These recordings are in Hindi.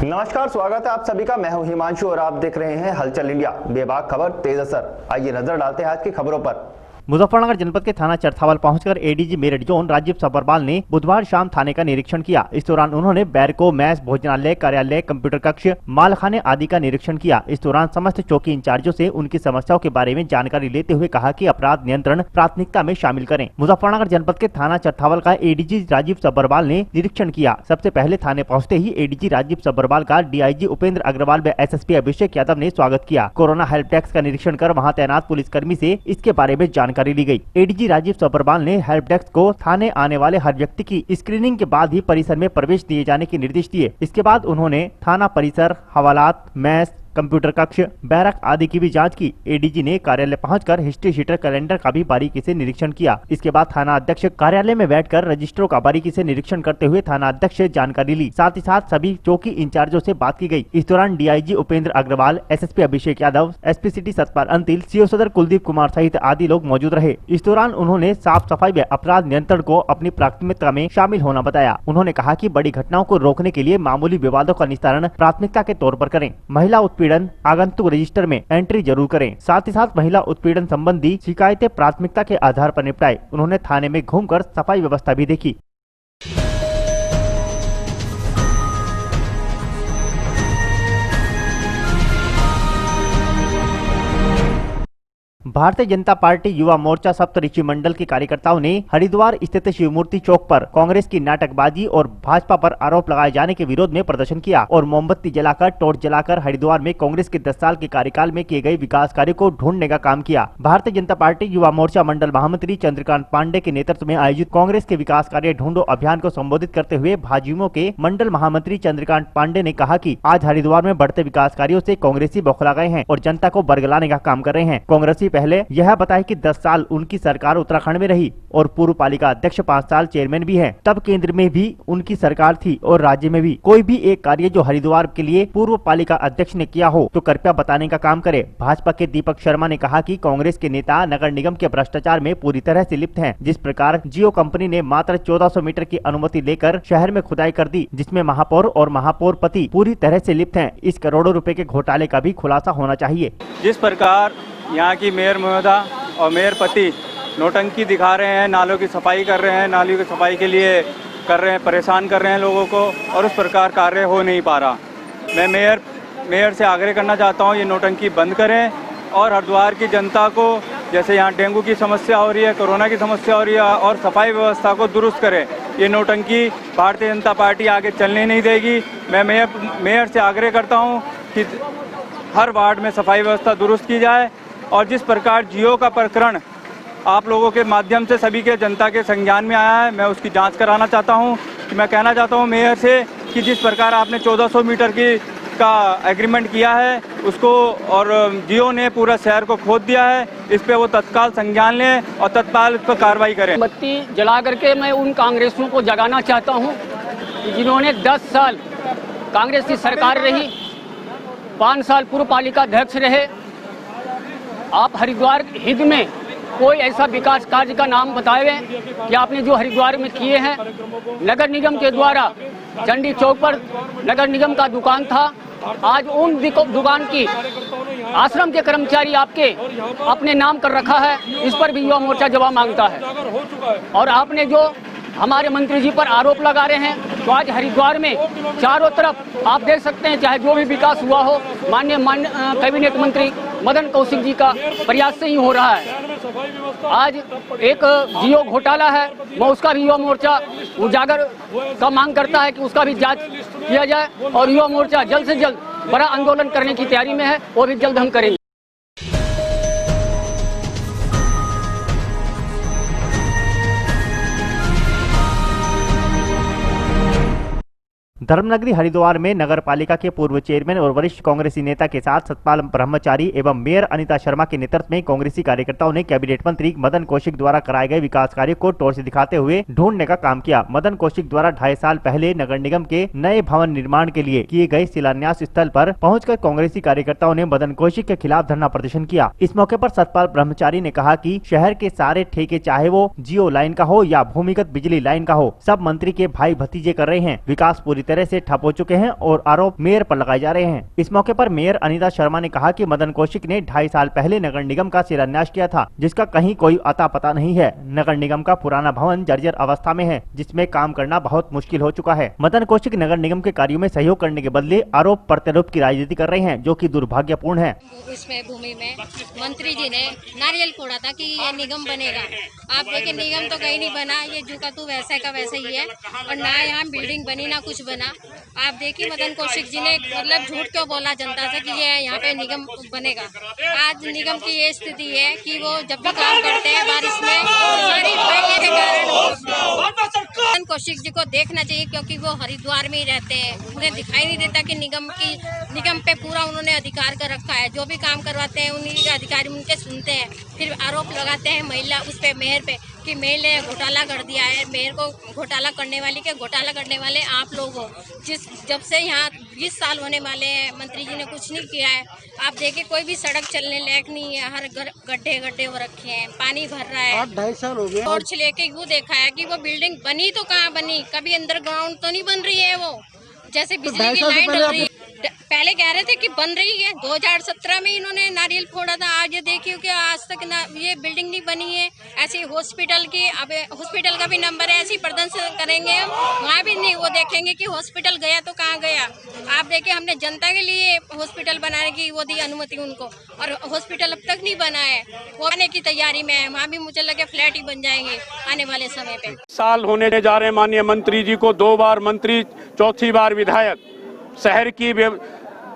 नमस्कार, स्वागत है आप सभी का। मैं हूं हिमांशु और आप देख रहे हैं हलचल इंडिया। बेबाक खबर तेज असर। आइए नजर डालते हैं आज की खबरों पर। मुजफ्फरनगर जनपद के थाना चरथावल पहुंचकर एडीजी मेरठ जोन राजीव सब्बरवाल ने बुधवार शाम थाने का निरीक्षण किया। इस दौरान उन्होंने बैरको, मैस, भोजनालय, कार्यालय, कंप्यूटर कक्ष, मालखाने आदि का निरीक्षण किया। इस दौरान समस्त चौकी इंचार्जों से उनकी समस्याओं के बारे में जानकारी लेते हुए कहा कि अपराध नियंत्रण प्राथमिकता में शामिल करें। मुजफ्फरनगर जनपद के थाना चरथावल का एडीजी राजीव सब्बरवाल ने निरीक्षण किया। सबसे पहले थाने पहुँचते ही एडीजी राजीव सब्बरवाल का डीआईजी उपेंद्र अग्रवाल व एसएसपी अभिषेक यादव ने स्वागत किया। कोरोना हेल्प डेस्क का निरीक्षण कर वहाँ तैनात पुलिसकर्मी से इसके बारे में जानकारी ली गयी। एडीजी राजीव सब्बरवाल ने हेल्प डेस्क को थाने आने वाले हर व्यक्ति की स्क्रीनिंग के बाद ही परिसर में प्रवेश दिए जाने के निर्देश दिए। इसके बाद उन्होंने थाना परिसर, हवालात, मैस, कंप्यूटर कक्ष, बैरक आदि की भी जांच की। एडीजी ने कार्यालय पहुंचकर हिस्ट्री शीटर कैलेंडर का भी बारीकी से निरीक्षण किया। इसके बाद थाना अध्यक्ष कार्यालय में बैठकर रजिस्टरों का बारीकी से निरीक्षण करते हुए थाना अध्यक्ष से जानकारी ली। साथ ही साथ सभी चौकी इंचार्जों से बात की गई। इस दौरान DIG Upendra Agarwal, SSP Abhishek Yadav, SP city Satpal Antil, CO सदर कुलदीप कुमार सहित आदि लोग मौजूद रहे। इस दौरान उन्होंने साफ सफाई व अपराध नियंत्रण को अपनी प्राथमिकता में शामिल होना बताया। उन्होंने कहा कि बड़ी घटनाओं को रोकने के लिए मामूली विवादों का निस्तारण प्राथमिकता के तौर पर करें। महिला उत्पीड़न आगंतुक रजिस्टर में एंट्री जरूर करें। साथ ही साथ महिला उत्पीड़न संबंधी शिकायतें प्राथमिकता के आधार पर निपटाएं। उन्होंने थाने में घूमकर सफाई व्यवस्था भी देखी। भारतीय जनता पार्टी युवा मोर्चा सप्तऋषि मंडल के कार्यकर्ताओं ने हरिद्वार स्थित शिव मूर्ति चौक पर कांग्रेस की नाटकबाजी और भाजपा पर आरोप लगाए जाने के विरोध में प्रदर्शन किया और मोमबत्ती जलाकर, टॉर्च जलाकर हरिद्वार में कांग्रेस के 10 साल के कार्यकाल में किए गए विकास कार्यों को ढूंढने का काम किया। भारतीय जनता पार्टी युवा मोर्चा मंडल महामंत्री चंद्रकांत पांडे के नेतृत्व में आयोजित कांग्रेस के विकास कार्य ढूंढो अभियान को संबोधित करते हुए भाजयुमो के मंडल महामंत्री चंद्रकांत पांडे ने कहा कि आज हरिद्वार में बढ़ते विकास कार्यों से कांग्रेसी बौखला गए हैं और जनता को बरगलाने का काम कर रहे हैं। कांग्रेसी पहले यह बताए कि 10 साल उनकी सरकार उत्तराखंड में रही और पूर्व पालिका अध्यक्ष 5 साल चेयरमैन भी हैं। तब केंद्र में भी उनकी सरकार थी और राज्य में भी। कोई भी एक कार्य जो हरिद्वार के लिए पूर्व पालिका अध्यक्ष ने किया हो तो कृपया बताने का काम करे। भाजपा के दीपक शर्मा ने कहा कि कांग्रेस के नेता नगर निगम के भ्रष्टाचार में पूरी तरह से लिप्त हैं। जिस प्रकार जियो कंपनी ने मात्र 1400 मीटर की अनुमति लेकर शहर में खुदाई कर दी, जिसमें महापौर और महापौर पति पूरी तरह से लिप्त हैं। इस करोड़ों रुपए के घोटाले का भी खुलासा होना चाहिए। जिस प्रकार यहाँ की मेयर महोदया और मेयर पति नौटंकी दिखा रहे हैं, नालों की सफाई कर रहे हैं, नालियों की सफाई के लिए कर रहे हैं, परेशान कर रहे हैं लोगों को और उस प्रकार कार्य हो नहीं पा रहा। मैं मेयर से आग्रह करना चाहता हूँ ये नौटंकी बंद करें और हरिद्वार की जनता को, जैसे यहाँ डेंगू की समस्या हो रही है, कोरोना की समस्या हो रही है, और सफाई व्यवस्था को दुरुस्त करें। ये नौटंकी भारतीय जनता पार्टी आगे चलने नहीं देगी। मैं मेयर से आग्रह करता हूँ कि हर वार्ड में सफाई व्यवस्था दुरुस्त की जाए और जिस प्रकार जियो का प्रकरण आप लोगों के माध्यम से सभी के जनता के संज्ञान में आया है, मैं उसकी जांच कराना चाहता हूं। कि मैं कहना चाहता हूं मेयर से कि जिस प्रकार आपने 1400 मीटर का एग्रीमेंट किया है उसको, और जियो ने पूरा शहर को खोद दिया है, इस पे वो तत्काल संज्ञान लें और तत्काल इस पर कार्रवाई करें। बत्ती जला करके मैं उन कांग्रेसियों को जगाना चाहता हूँ जिन्होंने 10 साल कांग्रेस की सरकार रही, 5 साल पूर्व पालिका अध्यक्ष रहे। आप हरिद्वार हित में कोई ऐसा विकास कार्य का नाम बताएं कि आपने जो हरिद्वार में किए हैं। नगर निगम के द्वारा चंडी चौक पर नगर निगम का दुकान था, आज उन दुकान की आश्रम के कर्मचारी आपके अपने नाम कर रखा है। इस पर भी युवा मोर्चा जवाब मांगता है। और आपने जो हमारे मंत्री जी पर आरोप लगा रहे हैं, तो आज हरिद्वार में चारों तरफ आप देख सकते हैं, चाहे जो भी विकास हुआ हो, माननीय कैबिनेट मंत्री मदन कौशिक जी का प्रयास से ही हो रहा है। आज एक जियो घोटाला है, वो उसका भी युवा मोर्चा उजागर का मांग करता है कि उसका भी जांच किया जाए और युवा मोर्चा जल्द से जल्द बड़ा आंदोलन करने की तैयारी में है, वो भी जल्द हम करेंगे। धर्मनगरी हरिद्वार में नगर पालिका के पूर्व चेयरमैन और वरिष्ठ कांग्रेसी नेता के साथ सतपाल ब्रह्मचारी एवं मेयर अनिता शर्मा के नेतृत्व में कांग्रेसी कार्यकर्ताओं ने कैबिनेट मंत्री मदन कौशिक द्वारा कराए गए विकास कार्य को टॉर्च दिखाते हुए ढूंढने का काम किया। मदन कौशिक द्वारा 2.5 साल पहले नगर निगम के नए भवन निर्माण के लिए किए गए शिलान्यास स्थल पर पहुंचकर कांग्रेसी कार्यकर्ताओं ने मदन कौशिक के खिलाफ धरना प्रदर्शन किया। इस मौके पर सतपाल ब्रह्मचारी ने कहा कि शहर के सारे ठेके, चाहे वो जियो लाइन का हो या भूमिगत बिजली लाइन का हो, सब मंत्री के भाई भतीजे कर रहे हैं। विकास पूरी तरह से ठप हो चुके हैं और आरोप मेयर पर लगाए जा रहे हैं। इस मौके पर मेयर अनीता शर्मा ने कहा कि मदन कौशिक ने 2.5 साल पहले नगर निगम का शिलान्यास किया था, जिसका कहीं कोई अता पता नहीं है। नगर निगम का पुराना भवन जर्जर अवस्था में है, जिसमें काम करना बहुत मुश्किल हो चुका है। मदन कौशिक नगर निगम के कार्यों में सहयोग करने के बदले आरोप प्रत्यारोप की राजनीति कर रहे हैं, जो कि दुर्भाग्यपूर्ण है। इसमें भूमि में मंत्री जी ने नारियल फोड़ा था कि ये निगम बनेगा। आप देखिए निगम तो कहीं नहीं बना, ये जो का तू वैसा का वैसा ही है और ना यहाँ बिल्डिंग बनी ना कुछ बना। आप देखिए मदन कौशिक जी ने मतलब झूठ क्यों बोला जनता से कि ये यहाँ पे निगम बनेगा। आज निगम की ये स्थिति है कि वो जब भी काम करते हैं बारिश में सारी पानी के कारण मदन कौशिक जी को देखना चाहिए, क्योंकि वो हरिद्वार में ही रहते हैं। उन्हें दिखाई नहीं देता कि निगम पे पूरा उन्होंने अधिकार कर रखा है। जो भी काम करवाते हैं उन्हीं के अधिकारी उनके सुनते हैं, फिर आरोप लगाते हैं महिला उस पे मेयर पे कि मेयर ने घोटाला कर दिया है। मेयर को घोटाला करने वाले आप लोग हो। जब से यहाँ 20 साल होने वाले हैं, मंत्री जी ने कुछ नहीं किया है। आप देखिए कोई भी सड़क चलने लायक नहीं है, हर गड्ढे हो रखे हैं, पानी भर रहा है। 2.5 साल हो गए। टॉर्च लेके वो देखा है कि वो बिल्डिंग बनी तो कहाँ बनी, कभी अंडरग्राउंड तो नहीं बन रही है वो, जैसे बिजली की लाइन डल रही है। पहले कह रहे थे कि बन रही है, 2017 में इन्होंने नारियल फोड़ा था। आज ये देखिए कि आज तक ना ये बिल्डिंग नहीं बनी है। ऐसे हॉस्पिटल की, अब हॉस्पिटल का भी नंबर है, ऐसे प्रदर्शन करेंगे हम, वहाँ भी नहीं वो देखेंगे कि हॉस्पिटल गया तो कहाँ गया। आप देखिए हमने जनता के लिए हॉस्पिटल बनाने की वो दी अनुमति उनको, और हॉस्पिटल अब तक नहीं बना है, वो आने की तैयारी में है। वहाँ भी मुझे लगे फ्लैट ही बन जाएंगे आने वाले समय पे। साल होने जा रहे माननीय मंत्री जी को, 2 बार मंत्री, 4थी बार विधायक। शहर की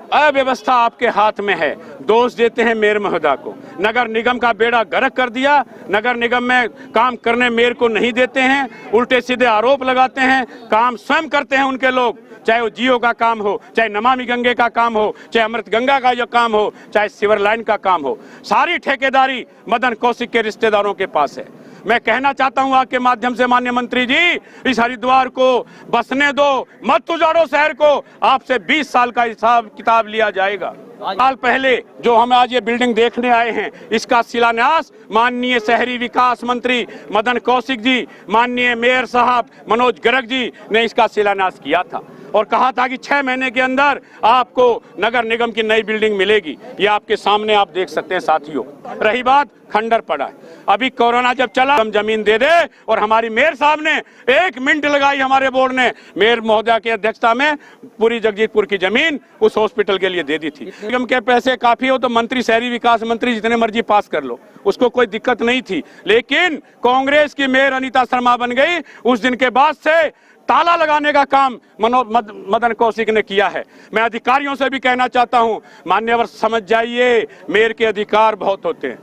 अव्यवस्था आपके हाथ में है, दोष देते हैं मेयर महोदय को। नगर निगम का बेड़ा गर्क कर दिया, नगर निगम में काम करने मेयर को नहीं देते हैं, उल्टे सीधे आरोप लगाते हैं। काम स्वयं करते हैं उनके लोग, चाहे वो जियो का काम हो, चाहे नमामि गंगे का काम हो, चाहे अमृत गंगा का जो काम हो, चाहे सीवर लाइन का काम हो, सारी ठेकेदारी मदन कौशिक के रिश्तेदारों के पास है। मैं कहना चाहता हूं आपके माध्यम से माननीय मंत्री जी, इस हरिद्वार को बसने दो, मत उजाड़ो शहर को। आपसे 20 साल का हिसाब किताब लिया जाएगा। साल पहले जो हम आज ये बिल्डिंग देखने आए हैं, इसका शिलान्यास माननीय शहरी विकास मंत्री मदन कौशिक जी, माननीय मेयर साहब मनोज गर्ग जी ने इसका शिलान्यास किया था और कहा था कि 6 महीने के अंदर आपको नगर निगम की नई बिल्डिंग मिलेगी। ये आपके सामने आप देख सकते हैं साथियों। रही बात खंडर पड़ा है, अभी कोरोना जब चला हम जमीन दे दे, और हमारी मेयर साहब ने 1 मिनट लगाई, हमारे बोर्ड ने मेयर महोदय की अध्यक्षता में पूरी जगजीतपुर की जमीन उस हॉस्पिटल के लिए दे दी थी। निगम के पैसे काफी हो तो मंत्री, शहरी विकास मंत्री जितने मर्जी पास कर लो, उसको कोई दिक्कत नहीं थी। लेकिन कांग्रेस की मेयर अनीता शर्मा बन गई, उस दिन के बाद से ताला लगाने का काम मदन कौशिक ने किया है। मैं अधिकारियों से भी कहना चाहता हूं, मान्यवर समझ जाइए, मेयर के अधिकार बहुत होते हैं।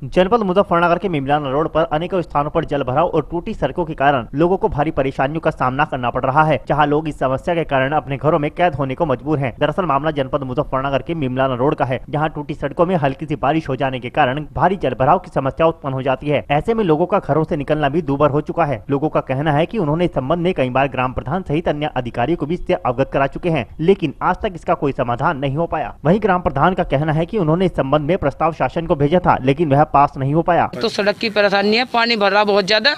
जनपद मुजफ्फरनगर के मिमलाना रोड पर अनेकों स्थानों पर जल भराव और टूटी सड़कों के कारण लोगों को भारी परेशानियों का सामना करना पड़ रहा है, जहां लोग इस समस्या के कारण अपने घरों में कैद होने को मजबूर हैं। दरअसल मामला जनपद मुजफ्फरनगर के मिमलाना रोड का है, जहां टूटी सड़कों में हल्की सी बारिश हो जाने के कारण भारी जल भराव की समस्या उत्पन्न हो जाती है। ऐसे में लोगों का घरों से निकलना भी दूभर हो चुका है। लोगों का कहना है कि उन्होंने इस संबंध में कई बार ग्राम प्रधान सहित अन्य अधिकारियों को भी इससे अवगत करा चुके हैं, लेकिन आज तक इसका कोई समाधान नहीं हो पाया। वहीं ग्राम प्रधान का कहना है कि उन्होंने इस संबंध में प्रस्ताव शासन को भेजा था, लेकिन वह पास नहीं हो पाया। तो सड़क की परेशानी है, पानी भर रहा बहुत ज्यादा।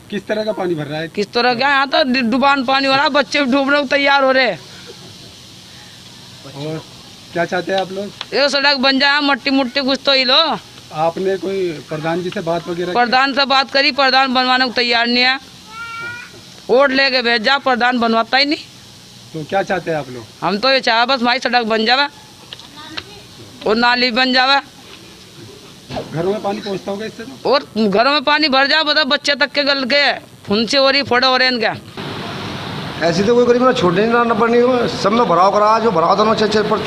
किस तरह का पानी भर रहा है? किस तरह का? यहाँ तो डुबान पानी हो रहा है, बच्चे डूबने को तैयार हो रहे। और क्या चाहते हैं आप लोग? ये सड़क बन जाए, मट्टी मुट्टी कुछ तो ही लो। आपने कोई प्रधान जी से बात वगैरह? प्रधान से बात करी, प्रधान बनवाने को तैयार नहीं है। वोट लेके भेजा, प्रधान बनवाता ही नहीं। तो क्या चाहते हैं आप लोग? हम तो ये चाहे बस हमारी सड़क बन जावे और नाली बन जावे। घरों में पानी पहुंचता होगा इससे तो? और घरों में पानी भर जाए, बता बच्चे तक के गल गए, फुंसे हो रही, फोड़े हो रहे इनके। ऐसी तो कोई गरीब छोड़ने नहीं पड़नी, सब में भराव कराया। जो भराव था 6-6 फुट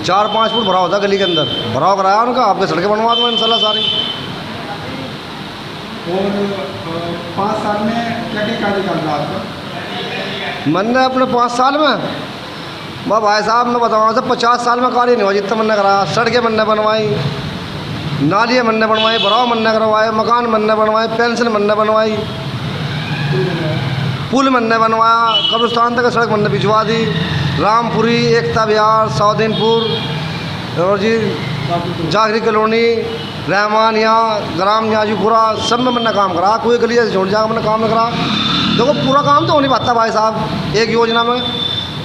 4-5 फुट भराव था गली के अंदर, भराव कराया उनका। आपके सड़कें बनवा दो इंशाल्लाह सारी। और 5 साल में क्या क्या कार्य कर रहा आपका? मैंने अपने 5 साल में भाई साहब मैं बताऊँ तो 50 साल में कार्य नहीं हुआ जितना मैंने कराया। सड़कें मैंने बनवाई, नालियाँ मैंने बनवाई, भराव मैंने करवाए, मकान मैंने बनवाए, पेंशन मैंने बनवाई, पुल मैंने बनवाया, कब्रिस्तान तक सड़क मैंने भिजवा दी, रामपुरी, एकता विहार, सौदीनपुर, और जी जागरी कॉलोनी रहमान यहाँ ग्राम न्याजीपुरा सब में मैंने काम करा, कोई गली ऐसे छोड़ जाकर मैंने काम न करा। देखो पूरा काम तो हो नहीं पाता भाई साहब एक योजना में,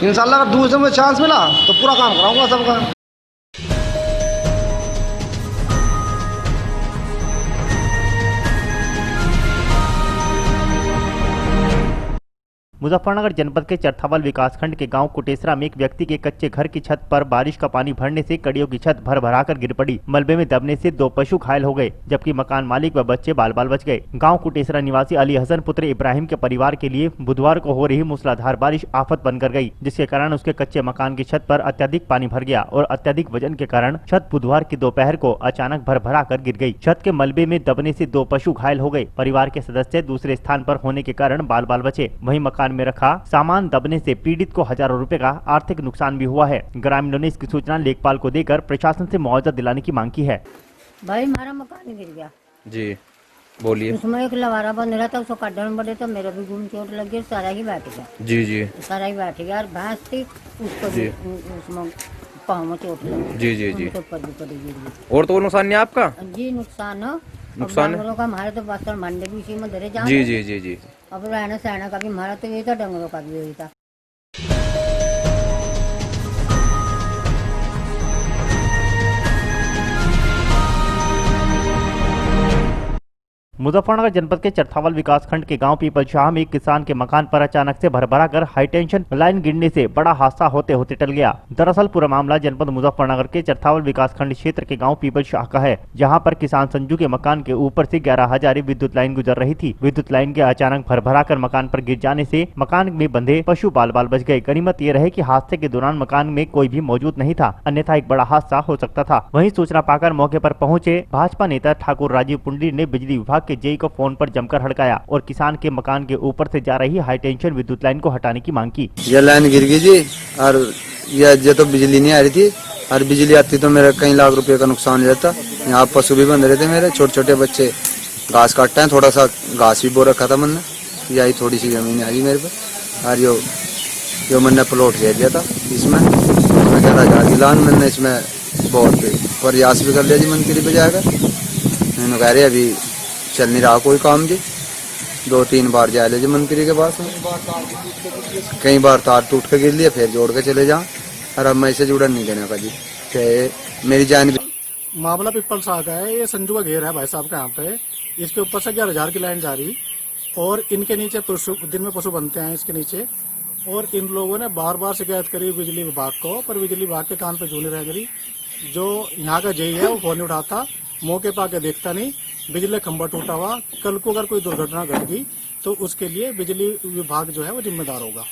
इंशाल्लाह अगर दूसरे में चांस मिला तो पूरा काम कराऊंगा सबका। मुजफ्फरनगर जनपद के चरथावल विकासखंड के गांव कुटेसरा में एक व्यक्ति के कच्चे घर की छत पर बारिश का पानी भरने से कड़ियों की छत भर भराकर गिर पड़ी। मलबे में दबने से 2 पशु घायल हो गए, जबकि मकान मालिक व बच्चे बाल बाल बच गए। गांव कुटेसरा निवासी अली हसन पुत्र इब्राहिम के परिवार के लिए बुधवार को हो रही मूसलाधार बारिश आफत बनकर गई, जिसके कारण उसके कच्चे मकान की छत पर अत्यधिक पानी भर गया और अत्यधिक वजन के कारण छत बुधवार की दोपहर को अचानक भर भरा कर गिर गई। छत के मलबे में दबने से 2 पशु घायल हो गए। परिवार के सदस्य दूसरे स्थान पर होने के कारण बाल बाल बचे। वहीं मकान में रखा सामान दबने से पीड़ित को हजारों रुपए का आर्थिक नुकसान भी हुआ है। ग्रामीणों ने इसकी सूचना लेखपाल को देकर प्रशासन से मुआवजा दिलाने की मांग की है। भाई हमारा मकान गिर गया जी, बोलिए। उसमें एक लवारा बन रहा था, उसको काटने पड़े तो मेरा भी घूम चोट लग गई, सारा ही बैठ गया। जी जी, सारा ही बैठ गया और भैंस थी उसको भी उसमें पाँव में चोट लगी। जी जी जी, ऊपर भी पड़ी गिर गई। और तो नुकसान नहीं आपका? जी नुकसान हो, नुकसान डंगरों का हमारे तो बस्तर मंडे भी इसी में धरे जा। जी जी जी जी, अब रहना सहना का भी हमारा तो यही था, डंगरों का भी यही था। मुजफ्फरनगर जनपद के चरथावल विकासखंड के गांव पीपल शाह में एक किसान के मकान पर अचानक से भरभरा कर हाई टेंशन लाइन गिरने से बड़ा हादसा होते होते टल गया। दरअसल पूरा मामला जनपद मुजफ्फरनगर के चरथावल विकासखंड क्षेत्र के गांव पीपल शाह का है, जहां पर किसान संजू के मकान के ऊपर से 11,000 विद्युत लाइन गुजर रही थी। विद्युत लाइन के अचानक भरभरा कर मकान पर गिर जाने से मकान में बंधे पशु बाल बाल बच गए। गनीमत ये रहे कि हादसे के दौरान मकान में कोई भी मौजूद नहीं था, अन्यथा एक बड़ा हादसा हो सकता था। वहीं सूचना पाकर मौके पर पहुंचे भाजपा नेता ठाकुर राजीव पुंडरी ने बिजली विभाग के जेई को फोन पर जमकर हड़काया और किसान के मकान के ऊपर से जा रही हाई टेंशन विद्युत लाइन को हटाने की मांग की। ये लाइन गिर गई जी और ये तो बिजली नहीं आ रही थी, और बिजली आती तो मेरा कई लाख रुपए का नुकसान हो जाता। यहाँ पशु भी बंध रहे थे, मेरे छोटे छोटे बच्चे घास काटते हैं, थोड़ा सा घास भी बो रखा था मैंने, यही थोड़ी सी जमीन आ गई मेरे पे। और यो मैंने प्लॉट ले लिया था, इसमें 11,000 की लान मैंने इसमें बहुत प्रयास भी कर लिया जी मंत्री पे जाकर। मैंने कह रहे अभी चल नहीं रहा कोई काम जी, 2-3 बार जा ले जी मंत्री के पास, कई बार तार टूट के गिर लिया, फिर जोड़ के चले जाओ, और अब मैं इसे जुड़ा नहीं देने का जी, मेरी जान भी। मामला पिपल शाह का है, ये संजू का घेर है भाई साहब का यहाँ पे। इसके ऊपर से 11,000 की लाइन जा रही और इनके नीचे पशु दिन में पशु बनते हैं इसके नीचे, और इन लोगों ने बार बार शिकायत करी बिजली विभाग को, पर बिजली विभाग के कान पे जूनी रह गई। जो यहाँ का जेई है वो फोन नहीं उठाता, मौके पर आके देखता नहीं, बिजली खंभा टूटा हुआ, कल को अगर कोई दुर्घटना घट गई तो उसके लिए बिजली विभाग जो है वो जिम्मेदार होगा।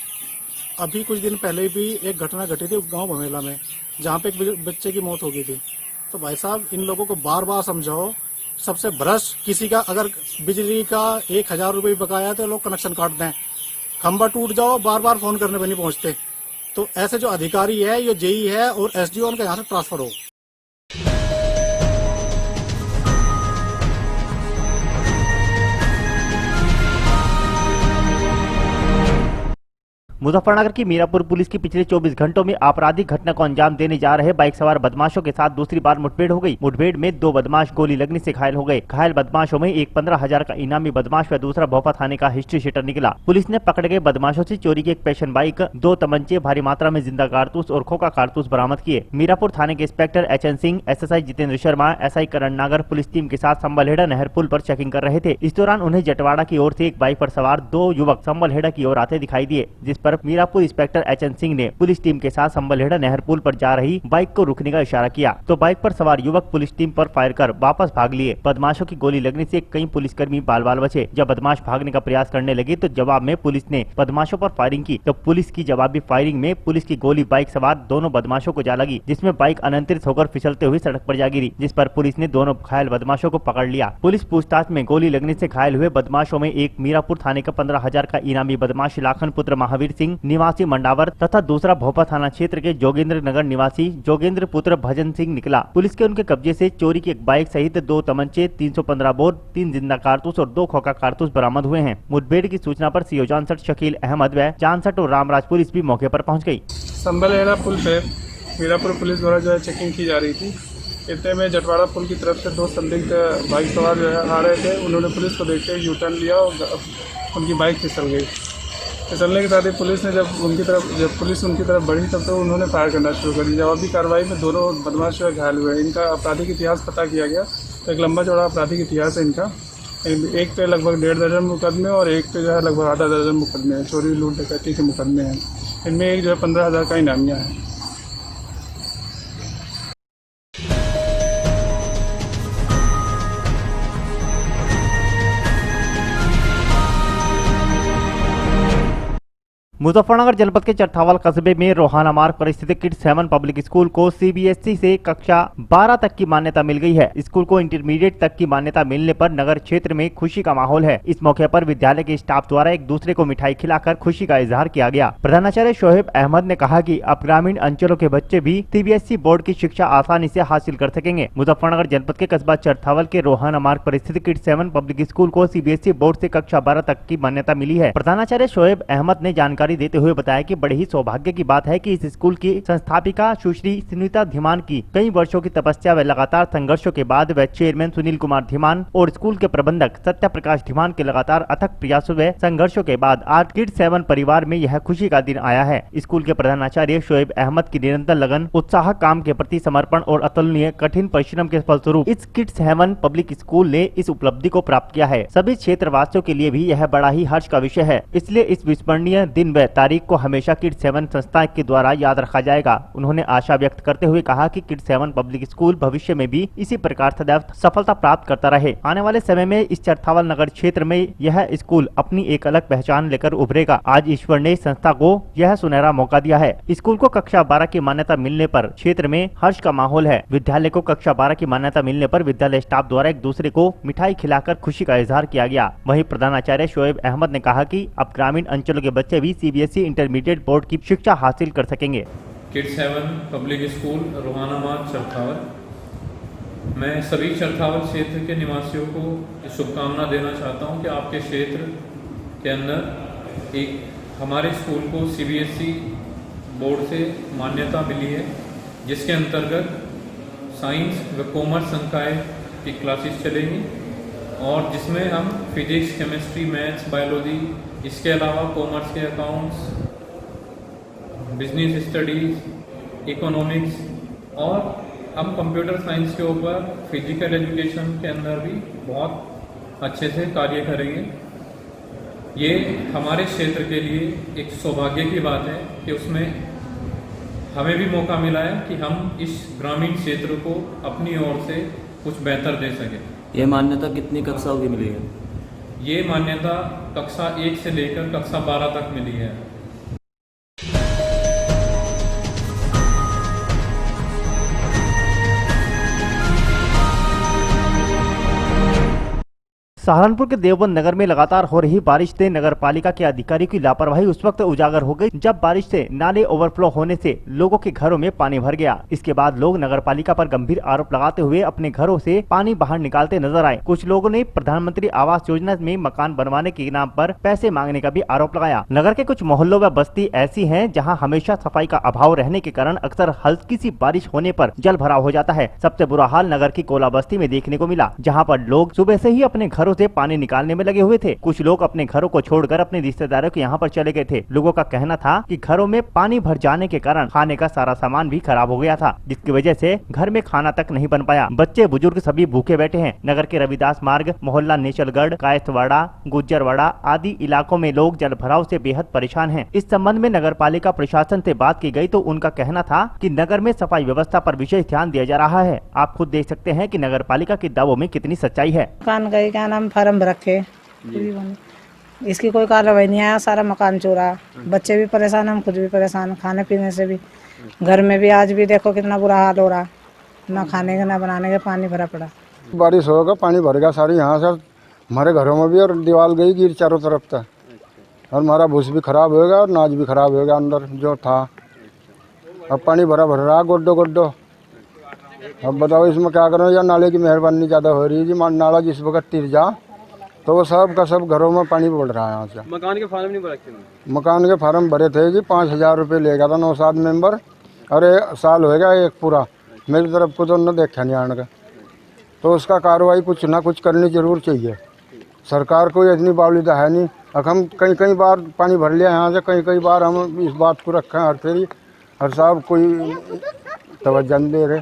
अभी कुछ दिन पहले भी एक घटना घटी थी गांव भमेला में, जहां पे एक बच्चे की मौत हो गई थी। तो भाई साहब इन लोगों को बार बार समझाओ, सबसे भ्रष्ट किसी का अगर बिजली का 1,000 रुपये बकाया तो लोग कनेक्शन काट दें, खंभा टूट जाओ बार बार फोन करने पर नहीं पहुंचते। तो ऐसे जो अधिकारी है, ये जेई है और एसडीओ, उनका यहाँ से ट्रांसफर हो। मुजफ्फरनगर की मीरापुर पुलिस की पिछले 24 घंटों में आपराधिक घटना को अंजाम देने जा रहे बाइक सवार बदमाशों के साथ दूसरी बार मुठभेड़ हो गई। मुठभेड़ में 2 बदमाश गोली लगने से घायल हो गए। घायल बदमाशों में एक 15,000 का इनामी बदमाश व दूसरा भोपा थाने का हिस्ट्री शीटर निकला। पुलिस ने पकड़े गए बदमाशों से चोरी की एक पैशन बाइक, 2 तमंचे, भारी मात्रा में जिंदा कारतूस और खोखा कारतूस बरामद किए। मीरापुर थाने के inspector HN Singh, SSI Jitendra Sharma, SI करण नागर पुलिस टीम के साथ संबलहेड़ा नहर पुल पर चेकिंग कर रहे थे। इस दौरान उन्हें जटवाड़ा की ओर से एक बाइक पर सवार 2 युवक संबलहेड़ा की ओर आते दिखाई दिए, जिस पर मीरापुर इंस्पेक्टर HN सिंह ने पुलिस टीम के साथ संबलहेड़ा नहर पुल पर जा रही बाइक को रुकने का इशारा किया, तो बाइक पर सवार युवक पुलिस टीम पर फायर कर वापस भाग लिए। बदमाशों की गोली लगने से कई पुलिसकर्मी बाल बाल बचे। जब बदमाश भागने का प्रयास करने लगे तो जवाब में पुलिस ने बदमाशों पर फायरिंग की, तो पुलिस की जवाबी फायरिंग में पुलिस की गोली बाइक सवार दोनों बदमाशों को जा लगी, जिसमें बाइक अनियंत्रित होकर फिसलते हुए सड़क पर जा गिरी, जिस पर पुलिस ने दोनों घायल बदमाशों को पकड़ लिया। पुलिस पूछताछ में गोली लगने से घायल हुए बदमाशों में एक मीरापुर थाने का 15,000 का इनामी बदमाश लाखन पुत्र महावीर सिंह निवासी मंडावर तथा दूसरा भोपा थाना क्षेत्र के जोगेंद्र नगर निवासी जोगेंद्र पुत्र भजन सिंह निकला। पुलिस के उनके कब्जे से चोरी की एक बाइक सहित 2 तमंचे, 315 बोर, 3 जिंदा कारतूस और 2 खोखा कारतूस बरामद हुए हैं। मुठभेड़ की सूचना पर सीओ जानसठ शकील अहमद व जानसठ और रामराज पुलिस भी मौके पर पहुंच गई। संबलहेड़ा पुल पे मीरापुर पुलिस द्वारा जो है चेकिंग की जा रही थी। इतने में जटवाड़ा पुल की तरफ से 2 संदिग्ध बाइक सवार जो है आ रहे थे। उन्होंने पुलिस को देखते हुए यू टर्न लिया और उनकी बाइक फिसल गई। फिसलने के साथ ही पुलिस ने जब पुलिस उनकी तरफ बढ़ी तब तो उन्होंने फायर करना शुरू कर दिया। जवाबी कार्रवाई में दोनों बदमाश जो है घायल हुए। इनका आपराधिक इतिहास पता किया गया तो एक लंबा चौड़ा आपराधिक इतिहास है इनका। एक पे लगभग 1.5 दर्जन मुकदमे और एक पे जो है लगभग आधा दर्जन मुकदमे हैं, चोरी लूट डकैती के मुकदमे हैं। इनमें एक जो है 15,000 का इनामिया है। मुजफ्फरनगर जनपद के चरथावल कस्बे में रोहाना मार्ग पर स्थित किड्स 7 पब्लिक स्कूल को सीबीएसई से कक्षा 12 तक की मान्यता मिल गई है। स्कूल को इंटरमीडिएट तक की मान्यता मिलने पर नगर क्षेत्र में खुशी का माहौल है। इस मौके पर विद्यालय के स्टाफ द्वारा एक दूसरे को मिठाई खिलाकर खुशी का इजहार किया गया। प्रधानाचार्य शोएब अहमद ने कहा कि अब ग्रामीण अंचलों के बच्चे भी सीबीएसई बोर्ड की शिक्षा आसानी से हासिल कर सकेंगे। मुजफ्फरनगर जनपद के कस्बा चरथावल के रोहाना मार्ग पर स्थित किड्स 7 पब्लिक स्कूल को सीबीएसई बोर्ड से कक्षा 12 तक की मान्यता मिली है। प्रधानाचार्य शोएब अहमद ने जानकारी देते हुए बताया कि बड़े ही सौभाग्य की बात है कि इस स्कूल की संस्थापिका सुश्री सुनीता धीमान की कई वर्षों की तपस्या व लगातार संघर्षों के बाद व चेयरमैन सुनील कुमार धीमान और स्कूल के प्रबंधक सत्य प्रकाश धीमान के लगातार अथक प्रयासों व संघर्षों के बाद आज किड्स 7 परिवार में यह खुशी का दिन आया है। स्कूल के प्रधानाचार्य शोएब अहमद की निरंतर लगन, उत्साह, काम के प्रति समर्पण और अतुलनीय कठिन परिश्रम के फलस्वरूप इस किड्स 7 पब्लिक स्कूल ने इस उपलब्धि को प्राप्त किया है। सभी क्षेत्रवासियों के लिए भी यह बड़ा ही हर्ष का विषय है। इसलिए इस विस्मरणीय दिन व तारीख को हमेशा किड्स 7 संस्था के द्वारा याद रखा जाएगा। उन्होंने आशा व्यक्त करते हुए कहा कि किड्स 7 पब्लिक स्कूल भविष्य में भी इसी प्रकार सदैव सफलता प्राप्त करता रहे। आने वाले समय में इस चरथावल नगर क्षेत्र में यह स्कूल अपनी एक अलग पहचान लेकर उभरेगा। आज ईश्वर ने संस्था को यह सुनहरा मौका दिया है। स्कूल को कक्षा 12 की मान्यता मिलने पर क्षेत्र में हर्ष का माहौल है। विद्यालय को कक्षा 12 की मान्यता मिलने पर विद्यालय स्टाफ द्वारा एक दूसरे को मिठाई खिलाकर खुशी का इजहार किया गया। वहीं प्रधानाचार्य शोएब अहमद ने कहा कि अब ग्रामीण अंचलों के बच्चे भी सीबीएसई इंटरमीडिएट बोर्ड की शिक्षा हासिल कर सकेंगे। किड्स 7 पब्लिक स्कूल रोहाना मार्ग चरथावल, मैं सभी चरथावल क्षेत्र के निवासियों को शुभकामना देना चाहता हूं कि आपके क्षेत्र के अंदर एक हमारे स्कूल को सीबीएसई बोर्ड से मान्यता मिली है, जिसके अंतर्गत साइंस व कॉमर्स संकाय की क्लासेस चलेंगी और जिसमें हम फिजिक्स, केमिस्ट्री, मैथ्स, बायोलॉजी, इसके अलावा कॉमर्स के अकाउंट्स, बिजनेस स्टडीज़, इकोनॉमिक्स और हम कंप्यूटर साइंस के ऊपर फिजिकल एजुकेशन के अंदर भी बहुत अच्छे से कार्य करेंगे। ये हमारे क्षेत्र के लिए एक सौभाग्य की बात है कि उसमें हमें भी मौका मिला है कि हम इस ग्रामीण क्षेत्र को अपनी ओर से कुछ बेहतर दे सकें। ये मान्यता कितनी कक्षाओं की मिली है? ये मान्यता कक्षा 1 से लेकर कक्षा 12 तक मिली है। सहारनपुर के देवबंद नगर में लगातार हो रही बारिश से नगर पालिका के अधिकारियों की लापरवाही उस वक्त उजागर हो गई जब बारिश से नाले ओवरफ्लो होने से लोगों के घरों में पानी भर गया। इसके बाद लोग नगर पालिका पर गंभीर आरोप लगाते हुए अपने घरों से पानी बाहर निकालते नजर आए। कुछ लोगों ने प्रधानमंत्री आवास योजना में मकान बनवाने के नाम पर पैसे मांगने का भी आरोप लगाया। नगर के कुछ मोहल्लों व बस्ती ऐसी है जहाँ हमेशा सफाई का अभाव रहने के कारण अक्सर हल्की सी बारिश होने पर जल भराव हो जाता है। सबसे बुरा हाल नगर की कोला बस्ती में देखने को मिला, जहाँ पर लोग सुबह से ही अपने घरों से पानी निकालने में लगे हुए थे। कुछ लोग अपने घरों को छोड़कर अपने रिश्तेदारों के यहाँ पर चले गए थे। लोगों का कहना था कि घरों में पानी भर जाने के कारण खाने का सारा सामान भी खराब हो गया था, जिसकी वजह से घर में खाना तक नहीं बन पाया। बच्चे बुजुर्ग सभी भूखे बैठे हैं। नगर के रविदास मार्ग, मोहल्ला नेचलगढ़, कायस्थवाड़ा, गुज्जरवाड़ा आदि इलाकों में लोग जल भराव से बेहद परेशान हैं। इस संबंध में नगर पालिका प्रशासन से बात की गई तो उनका कहना था कि नगर में सफाई व्यवस्था पर विशेष ध्यान दिया जा रहा है। आप खुद देख सकते हैं कि नगर पालिका के दावों में कितनी सच्चाई है। मकान गए क्या नाम फार्म रखे, इसकी कोई कार्रवाई नहीं आया। सारा मकान चोरा, बच्चे भी परेशान, हम खुद भी परेशान, खाने पीने से भी। घर में भी आज भी देखो कितना बुरा हाल हो रहा, ना खाने का ना बनाने का, पानी भरा पड़ा। बारिश होगा, पानी भर गया सारी यहाँ से हमारे घरों में भी, और दीवार गई गिर चारों तरफ तक, और हमारा भूस भी खराब होगा और नाज भी खराब होगा अंदर जो था। अब पानी भरा भर रहा गोड्डो गोड्डो। अब बताओ इसमें क्या करो, या नाले की मेहरबानी ज़्यादा हो रही है जी। नाला जिस वक्त तिर जा तो वो सब का सब घरों में पानी बढ़ रहा है यहाँ से। मकान के फार्म नहीं भरे? मकान के फार्म भरे थे जी, 5,000 रुपये ले गया था 9-7 मेंबर, अरे साल होएगा एक पूरा, मेरी तरफ को तो न देखा नहीं आने का, तो उसका कार्रवाई कुछ ना कुछ करनी जरूर चाहिए। सरकार को इतनी बावलीदा है नहीं। अब हम कई बार पानी भर लिया यहाँ से, कई बार हम इस बात को रखे हर फेरी, हर साहब कोई तवज्जो नहीं दे रहे।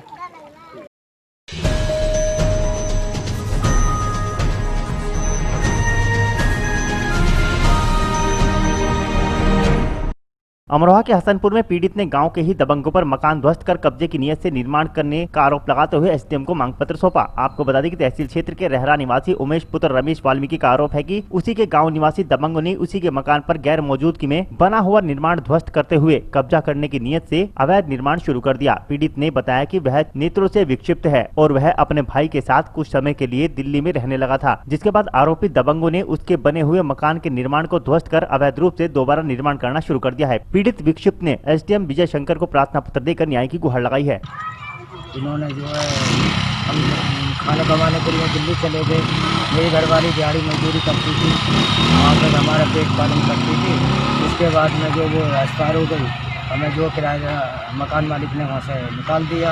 अमरोहा के हसनपुर में पीड़ित ने गांव के ही दबंगों पर मकान ध्वस्त कर कब्जे की नीयत से निर्माण करने का आरोप लगाते हुए एसडीएम को मांग पत्र सौंपा। आपको बता दें कि तहसील क्षेत्र के रहरा निवासी उमेश पुत्र रमेश वाल्मीकि का आरोप है कि उसी के गांव निवासी दबंगों ने उसी के मकान पर गैर मौजूदगी में बना हुआ निर्माण ध्वस्त करते हुए कब्जा करने की नीयत से अवैध निर्माण शुरू कर दिया। पीड़ित ने बताया कि वह नेत्रों से विक्षिप्त है और वह अपने भाई के साथ कुछ समय के लिए दिल्ली में रहने लगा था, जिसके बाद आरोपित दबंगों ने उसके बने हुए मकान के निर्माण को ध्वस्त कर अवैध रूप से दोबारा निर्माण करना शुरू कर दिया है। पीड़ित विक्षिप्त ने एसडीएम विजय शंकर को प्रार्थना पत्र देकर न्याय की गुहार लगाई है। इन्होंने जो है हम खाना कमाने के लिए दिल्ली चले गए। मेरी घरवाली दिहाड़ी मजदूरी करती थी, वहाँ पर हमारा पेट पालन करती थी। उसके बाद में जो वो एक्सपायर हो गई, हमें जो किराया मकान मालिक ने वहाँ से निकाल दिया।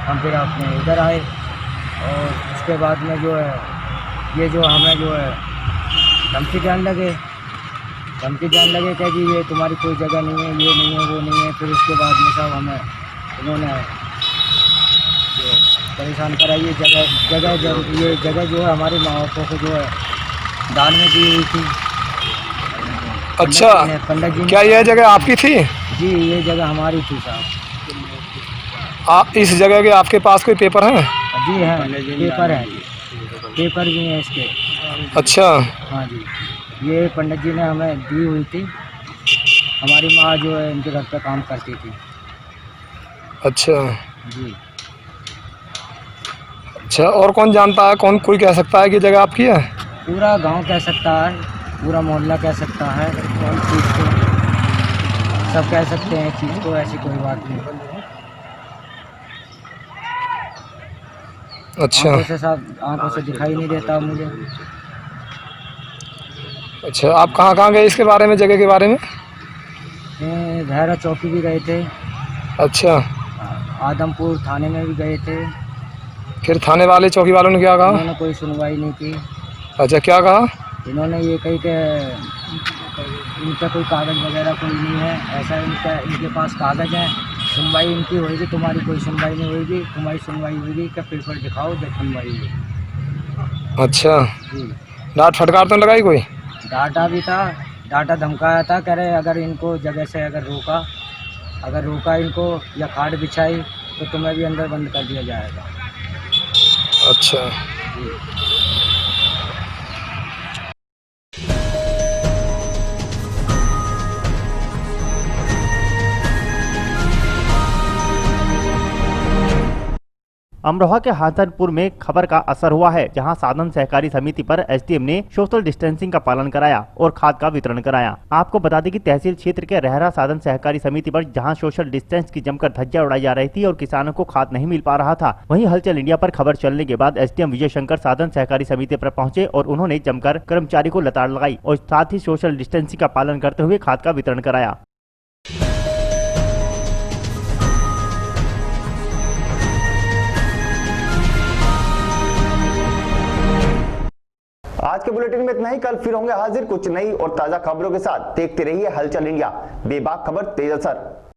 हम फिर अपने इधर आए और उसके बाद में जो है ये जो हमें जो है धमकी देने लगे क्या जी ये तुम्हारी कोई जगह नहीं है, ये नहीं है, वो नहीं है। फिर उसके बाद में सब हमें इन्होंने जो परेशान करा। ये जगह जो है हमारे माँ बापों को जो है दान में दी हुई थी। अच्छा, पंडित जी, क्या यह जगह आपकी थी? जी ये जगह हमारी थी साहब। इस जगह के आपके पास कोई पेपर हैं? जी हैं, पेपर हैं, पेपर भी हैं इसके। अच्छा, हाँ जी, ये पंडित जी ने हमें दी हुई थी। हमारी माँ जो है इनके घर पे काम करती थी। अच्छा जी। अच्छा, और कौन जानता है, कौन कोई कह सकता है कि जगह आपकी है? पूरा गांव कह सकता है, पूरा मोहल्ला कह सकता है, कौन चीज़ को सब कह सकते हैं चीज़ को, ऐसी कोई बात नहीं। अच्छा, आंखों से दिखाई नहीं देता मुझे। अच्छा, आप कहाँ गए इसके बारे में, जगह के बारे में? भैरा चौकी भी गए थे। अच्छा, आदमपुर थाने में भी गए थे। फिर थाने वाले चौकी वालों ने क्या कहा? उन्होंने कोई सुनवाई नहीं की। अच्छा, क्या कहा? इन्होंने ये कही कि इनका कोई कागज़ वगैरह कोई नहीं है, ऐसा इनके पास कागज़ है, सुनवाई इनकी होगी, तुम्हारी कोई सुनवाई नहीं होगी, तुम्हारी सुनवाई होगी क्या पेपर दिखाओ जब सुनवाई होगी। अच्छा, डांट फटकार तो लगाई कोई? डाटा भी था, डाटा धमकाया था, कह रहे अगर इनको जगह से अगर रोका इनको या खाट बिछाई तो तुम्हें भी अंदर बंद कर दिया जाएगा। अच्छा, अमरोहा के हसनपुर में खबर का असर हुआ है, जहां साधन सहकारी समिति पर एसडीएम ने सोशल डिस्टेंसिंग का पालन कराया और खाद का वितरण कराया। आपको बता दें कि तहसील क्षेत्र के रहरा साधन सहकारी समिति पर जहां सोशल डिस्टेंस की जमकर धज्जियां उड़ाई जा रही थी और किसानों को खाद नहीं मिल पा रहा था, वहीं हलचल इंडिया पर खबर चलने के बाद एसडीएम विजय शंकर साधन सहकारी समिति पर पहुंचे और उन्होंने जमकर कर्मचारी को लताड़ लगाई और साथ ही सोशल डिस्टेंसिंग का पालन करते हुए खाद का वितरण कराया। आज के बुलेटिन में इतना ही। कल फिर होंगे हाजिर कुछ नई और ताजा खबरों के साथ। देखते रहिए हलचल इंडिया, बेबाक खबर तेज असर।